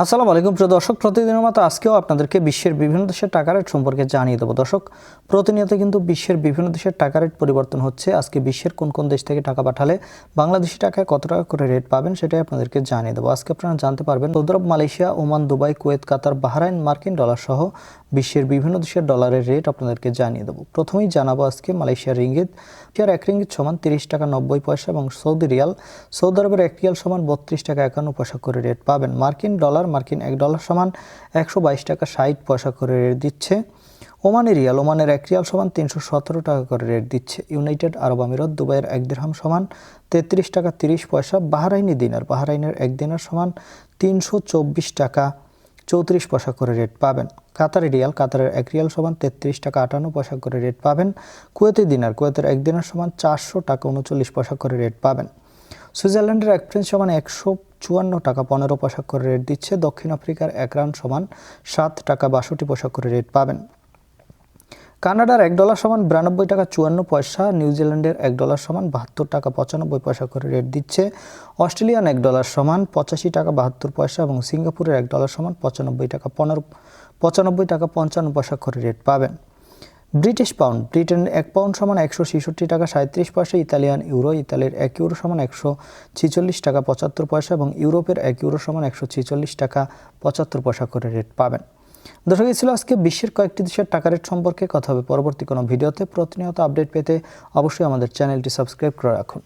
আসসালামু আলাইকুম প্রিয় দর্শক, প্রতিদিনের মতো আজকেও আপনাদেরকে বিশ্বের বিভিন্ন দেশের টাকা রেট সম্পর্কে জানিয়ে দেবো। দর্শক, প্রতিনিয়ত কিন্তু বিশ্বের বিভিন্ন দেশের টাকা রেট পরিবর্তন হচ্ছে। আজকে বিশ্বের কোন কোন দেশ থেকে টাকা পাঠালে বাংলাদেশি টাকায় কত টাকা করে রেট পাবেন সেটাই আপনাদেরকে জানিয়ে দেবো। আজকে আপনারা জানতে পারবেন সৌদি আরব, মালয়েশিয়া, ওমান, দুবাই, কুয়েত, কাতার, বাহরাইন, মার্কিন ডলার সহ বিশ্বের বিভিন্ন দেশের ডলারের রেট আপনাদেরকে জানিয়ে দেবো। প্রথমেই জানাবো আজকে মালয়েশিয়ার রিঙ্গিত। মালয়েশিয়ার 1 রিঙ্গিত সমান 30 টাকা 90 পয়সা এবং সৌদি রিয়াল, সৌদি আরবের 1 রিয়াল সমান 32 টাকা 51 পয়সা করে রেট পাবেন। মার্কিন ডলার, মার্কিন 1 ডলার সমান 122 টাকা 60 পয়সা করে রেট দিচ্ছে। ওমানি রিয়াল, ওমানের 1 রিয়াল সমান 317 টাকা করে রেট দিচ্ছে। ইউনাইটেড আরব আমিরাত, দুবাইয়ের 1 দিরহাম সমান 33 টাকা 30 পয়সা। বাহরাইনি দিনার, বাহরাইনের 1 দিনার সমান 324 টাকা 34 পয়সা করে রেট পাবেন। কাতারি রিয়াল, কাতারের 1 রিয়াল সমান 33 টাকা 58 পয়সা করে রেট পাবেন। কুয়েতি দিনার, কুয়েতের 1 দিনার সমান 400 টাকা 39 পয়সা করে রেট পাবেন। সুইজারল্যান্ডের 1 ফ্রেঞ্চ সমান 154 টাকা 15 পয়সা করে রেট দিচ্ছে। দক্ষিণ আফ্রিকার 1 রান সমান 7 টাকা 62 পয়সা করে রেট পাবেন। কানাডার 1 ডলার সমান 92 টাকা 54 পয়সা। নিউজিল্যান্ডের 1 ডলার সমান 72 টাকা 95 পয়সা করে রেট দিচ্ছে। অস্ট্রেলিয়ান 1 ডলার সমান 85 টাকা 72 পয়সা এবং সিঙ্গাপুরের 1 ডলার সমান 95 টাকা 55 পয়সা করে রেট পাবেন। ব্রিটিশ পাউন্ড, ব্রিটেনের 1 পাউন্ড সমান 166 টাকা 37 পয়সা। ইতালিয়ান ইউরো, ইতালির 1 ইউরো সমান 146 টাকা 75 পয়সা এবং ইউরোপের 1 ইউরো সমান 146 টাকা 75 পয়সা করে রেট পাবেন। দর্শক, এই ছিল আজকে বিশ্বের কয়েকটি দেশের টাকা রেট সম্পর্কে। কথা হবে পরবর্তী কোনো ভিডিওতে। প্রতিনিয়ত আপডেট পেতে অবশ্যই আমাদের চ্যানেলটি সাবস্ক্রাইব করে রাখুন।